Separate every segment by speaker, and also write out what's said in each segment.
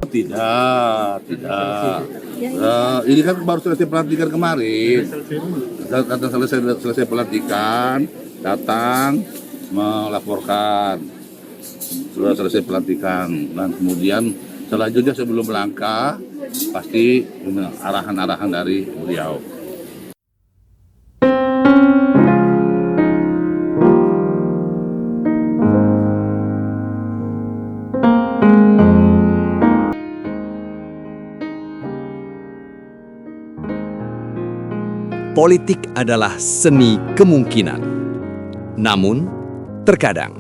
Speaker 1: Tidak. Ini kan baru selesai pelantikan kemarin. Datang selesai pelantikan, datang melaporkan sudah selesai pelantikan, dan kemudian selanjutnya sebelum melangkah pasti arahan-arahan dari beliau.
Speaker 2: Politik adalah seni kemungkinan. Namun, terkadang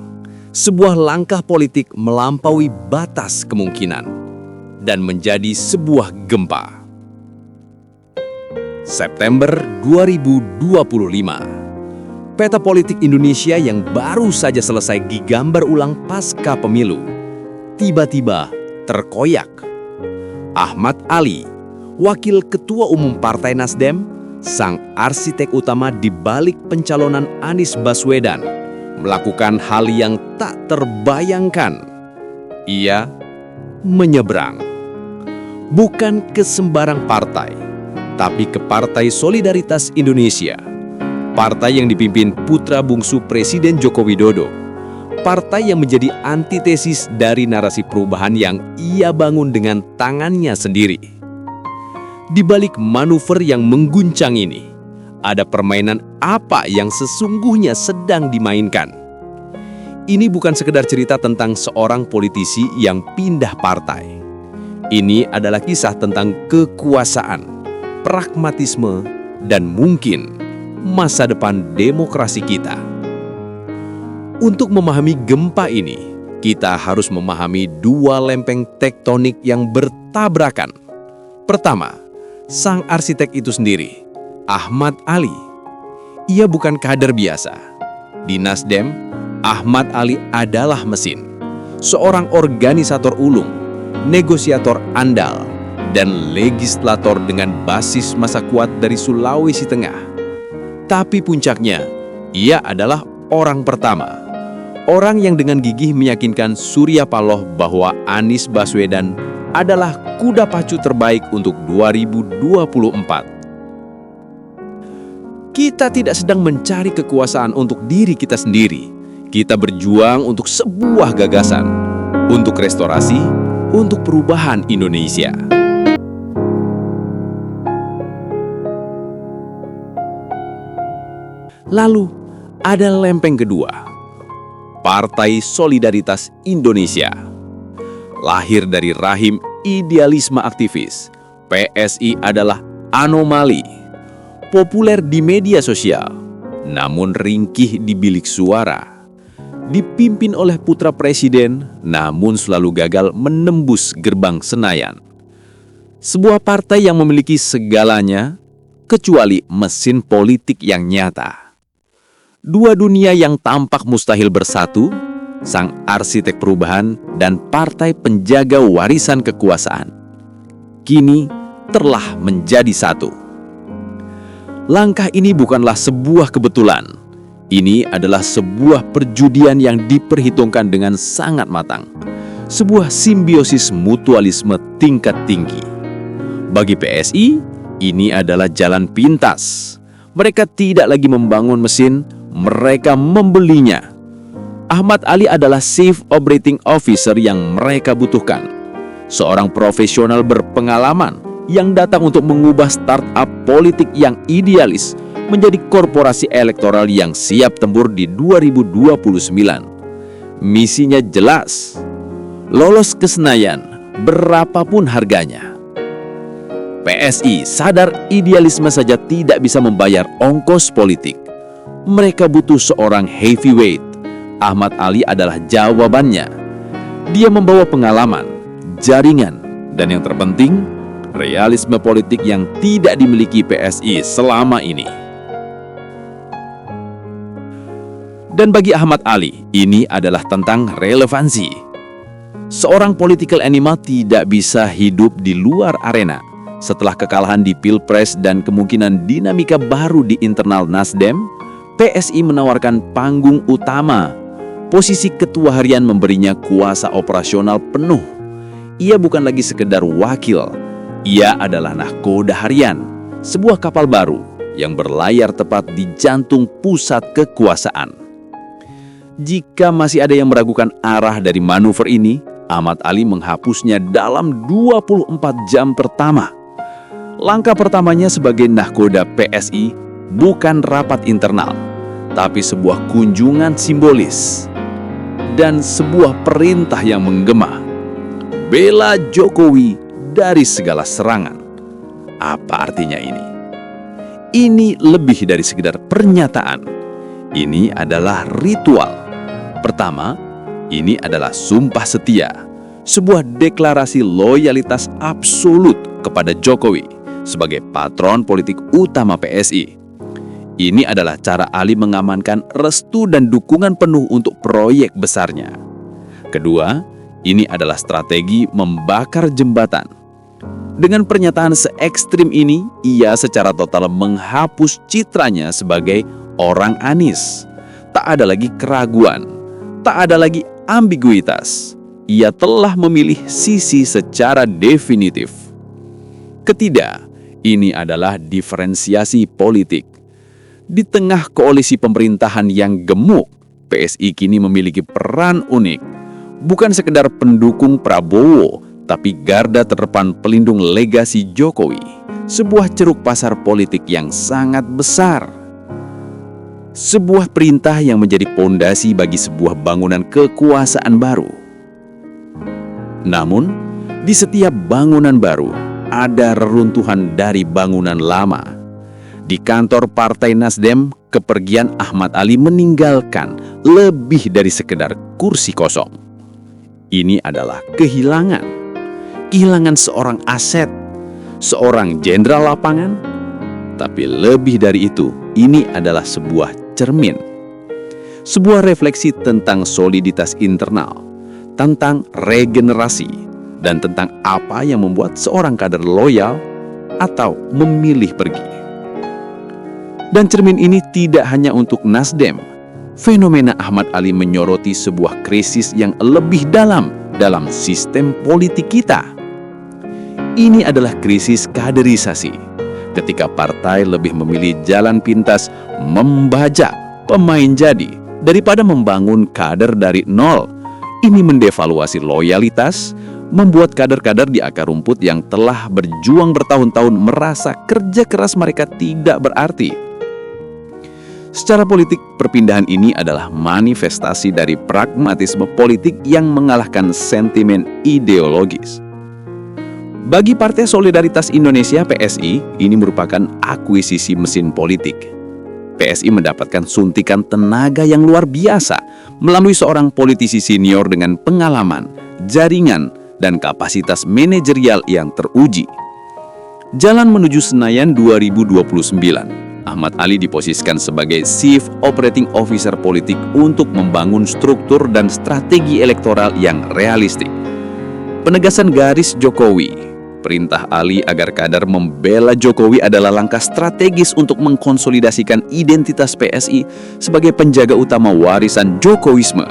Speaker 2: sebuah langkah politik melampaui batas kemungkinan dan menjadi sebuah gempa. September 2025, peta politik Indonesia yang baru saja selesai digambar ulang pasca pemilu tiba-tiba terkoyak. Ahmad Ali, Wakil Ketua Umum Partai Nasdem, sang arsitek utama di balik pencalonan Anies Baswedan, melakukan hal yang tak terbayangkan. Ia menyeberang, bukan ke sembarang partai, tapi ke Partai Solidaritas Indonesia, partai yang dipimpin putra bungsu Presiden Joko Widodo, partai yang menjadi antitesis dari narasi perubahan yang ia bangun dengan tangannya sendiri. Di balik manuver yang mengguncang ini, ada permainan apa yang sesungguhnya sedang dimainkan. Ini bukan sekedar cerita tentang seorang politisi yang pindah partai. Ini adalah kisah tentang kekuasaan, pragmatisme, dan mungkin masa depan demokrasi kita. Untuk memahami gempa ini, kita harus memahami dua lempeng tektonik yang bertabrakan. Pertama, sang arsitek itu sendiri, Ahmad Ali. Ia bukan kader biasa. Di Nasdem, Ahmad Ali adalah mesin, seorang organisator ulung, negosiator andal, dan legislator dengan basis massa kuat dari Sulawesi Tengah. Tapi puncaknya, ia adalah orang pertama, orang yang dengan gigih meyakinkan Surya Paloh bahwa Anies Baswedan adalah kuda pacu terbaik untuk 2024. Kita tidak sedang mencari kekuasaan untuk diri kita sendiri. Kita berjuang untuk sebuah gagasan, untuk restorasi, untuk perubahan Indonesia. Lalu, ada lempeng kedua, Partai Solidaritas Indonesia. Lahir dari rahim idealisme aktivis, PSI adalah anomali. Populer di media sosial, namun ringkih di bilik suara. Dipimpin oleh putra presiden, namun selalu gagal menembus gerbang Senayan. Sebuah partai yang memiliki segalanya, kecuali mesin politik yang nyata. Dua dunia yang tampak mustahil bersatu, sang arsitek perubahan dan partai penjaga warisan kekuasaan, kini telah menjadi satu. Langkah ini bukanlah sebuah kebetulan. Ini adalah sebuah perjudian yang diperhitungkan dengan sangat matang. Sebuah simbiosis mutualisme tingkat tinggi. Bagi PSI, ini adalah jalan pintas. Mereka tidak lagi membangun mesin, mereka membelinya. Ahmad Ali adalah Chief Operating Officer yang mereka butuhkan. Seorang profesional berpengalaman yang datang untuk mengubah startup politik yang idealis menjadi korporasi elektoral yang siap tempur di 2029. Misinya jelas, lolos ke Senayan berapapun harganya. PSI sadar idealisme saja tidak bisa membayar ongkos politik. Mereka butuh seorang heavyweight. Ahmad Ali adalah jawabannya. Dia membawa pengalaman, jaringan, dan yang terpenting, realisme politik yang tidak dimiliki PSI selama ini. Dan bagi Ahmad Ali, ini adalah tentang relevansi. Seorang political animal tidak bisa hidup di luar arena. Setelah kekalahan di Pilpres dan kemungkinan dinamika baru di internal Nasdem, PSI menawarkan panggung utama. Posisi ketua harian memberinya kuasa operasional penuh. ia bukan lagi sekedar wakil. Ia adalah nahkoda harian, sebuah kapal baru yang berlayar tepat di jantung pusat kekuasaan. Jika masih ada yang meragukan arah dari manuver ini, Ahmad Ali menghapusnya dalam 24 jam pertama. Langkah pertamanya sebagai nahkoda PSI bukan rapat internal, tapi sebuah kunjungan simbolis dan sebuah perintah yang menggema. Bela Jokowi dari segala serangan. Apa artinya ini? Ini lebih dari sekedar pernyataan. Ini adalah ritual. Pertama, ini adalah sumpah setia, sebuah deklarasi loyalitas absolut kepada Jokowi sebagai patron politik utama PSI. Ini adalah cara Ali mengamankan restu dan dukungan penuh untuk proyek besarnya. Kedua, ini adalah strategi membakar jembatan. Dengan pernyataan se-ekstrim ini, ia secara total menghapus citranya sebagai orang Anies. Tak ada lagi keraguan, tak ada lagi ambiguitas. Ia telah memilih sisi secara definitif. Ketiga, ini adalah diferensiasi politik. Di tengah koalisi pemerintahan yang gemuk, PSI kini memiliki peran unik. Bukan sekedar pendukung Prabowo, tapi garda terdepan pelindung legasi Jokowi. Sebuah ceruk pasar politik yang sangat besar. Sebuah perintah yang menjadi pondasi bagi sebuah bangunan kekuasaan baru. Namun, di setiap bangunan baru, ada reruntuhan dari bangunan lama. Di kantor Partai Nasdem, kepergian Ahmad Ali meninggalkan lebih dari sekedar kursi kosong. Ini adalah kehilangan seorang aset, seorang jenderal lapangan. Tapi lebih dari itu, ini adalah sebuah cermin. Sebuah refleksi tentang soliditas internal, tentang regenerasi, dan tentang apa yang membuat seorang kader loyal atau memilih pergi. Dan cermin ini tidak hanya untuk Nasdem. Fenomena Ahmad Ali menyoroti sebuah krisis yang lebih dalam sistem politik kita. Ini adalah krisis kaderisasi, ketika partai lebih memilih jalan pintas membajak pemain jadi daripada membangun kader dari nol. Ini mendevaluasi loyalitas, membuat kader-kader di akar rumput yang telah berjuang bertahun-tahun merasa kerja keras mereka tidak berarti. Secara politik, perpindahan ini adalah manifestasi dari pragmatisme politik yang mengalahkan sentimen ideologis. Bagi Partai Solidaritas Indonesia (PSI), ini merupakan akuisisi mesin politik. PSI mendapatkan suntikan tenaga yang luar biasa melalui seorang politisi senior dengan pengalaman, jaringan, dan kapasitas manajerial yang teruji. Jalan menuju Senayan 2029. Ahmad Ali diposisikan sebagai Chief Operating Officer politik untuk membangun struktur dan strategi elektoral yang realistik. Penegasan garis Jokowi, perintah Ali agar kader membela Jokowi adalah langkah strategis untuk mengkonsolidasikan identitas PSI sebagai penjaga utama warisan Jokowisme.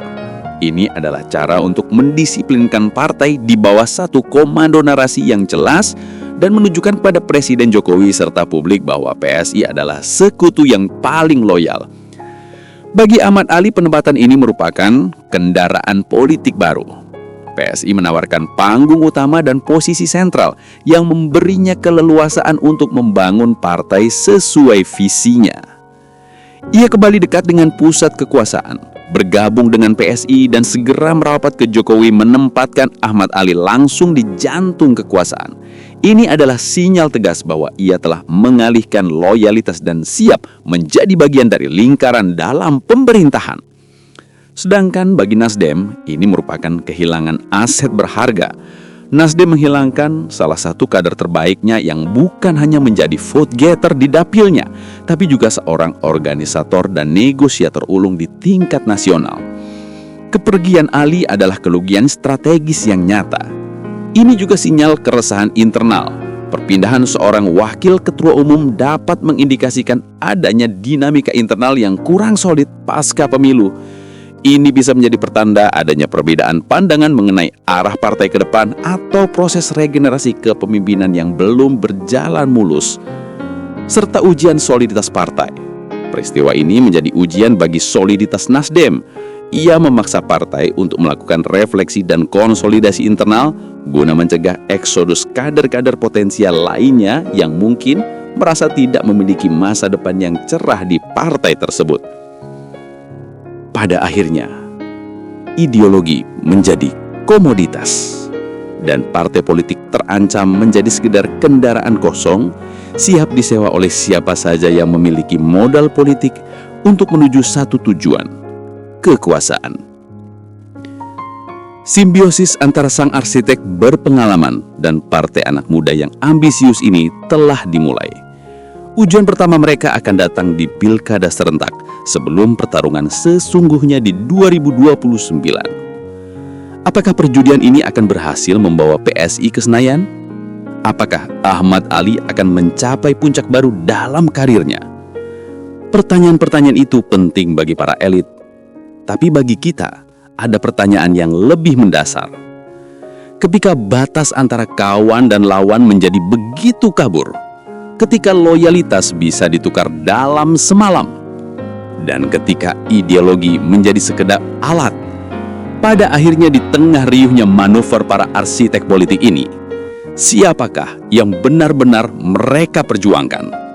Speaker 2: Ini adalah cara untuk mendisiplinkan partai di bawah satu komando narasi yang jelas dan menunjukkan pada Presiden Jokowi serta publik bahwa PSI adalah sekutu yang paling loyal. Bagi Ahmad Ali, penempatan ini merupakan kendaraan politik baru. PSI menawarkan panggung utama dan posisi sentral yang memberinya keleluasaan untuk membangun partai sesuai visinya. Ia kembali dekat dengan pusat kekuasaan, bergabung dengan PSI dan segera merapat ke Jokowi menempatkan Ahmad Ali langsung di jantung kekuasaan. Ini adalah sinyal tegas bahwa ia telah mengalihkan loyalitas dan siap menjadi bagian dari lingkaran dalam pemerintahan. Sedangkan bagi Nasdem, ini merupakan kehilangan aset berharga. Nasdem menghilangkan salah satu kader terbaiknya yang bukan hanya menjadi vote getter di dapilnya, tapi juga seorang organisator dan negosiator ulung di tingkat nasional. Kepergian Ali adalah kerugian strategis yang nyata. Ini juga sinyal keresahan internal. Perpindahan seorang wakil ketua umum dapat mengindikasikan adanya dinamika internal yang kurang solid pasca pemilu. ini bisa menjadi pertanda adanya perbedaan pandangan mengenai arah partai ke depan atau proses regenerasi kepemimpinan yang belum berjalan mulus, serta ujian soliditas partai. Peristiwa ini menjadi ujian bagi soliditas Nasdem. Ia memaksa partai untuk melakukan refleksi dan konsolidasi internal guna mencegah eksodus kader-kader potensial lainnya yang mungkin merasa tidak memiliki masa depan yang cerah di partai tersebut. Pada akhirnya, ideologi menjadi komoditas dan partai politik terancam menjadi sekedar kendaraan kosong siap disewa oleh siapa saja yang memiliki modal politik untuk menuju satu tujuan, kekuasaan. Simbiosis antara sang arsitek berpengalaman dan partai anak muda yang ambisius ini telah dimulai. Ujian pertama mereka akan datang di pilkada serentak sebelum pertarungan sesungguhnya di 2029. Apakah perjudian ini akan berhasil membawa PSI ke Senayan? Apakah Ahmad Ali akan mencapai puncak baru dalam karirnya? Pertanyaan-pertanyaan itu penting bagi para elit. Tapi bagi kita, ada pertanyaan yang lebih mendasar. Ketika batas antara kawan dan lawan menjadi begitu kabur, ketika loyalitas bisa ditukar dalam semalam, dan ketika ideologi menjadi sekedar alat, pada akhirnya di tengah riuhnya manuver para arsitek politik ini, siapakah yang benar-benar mereka perjuangkan?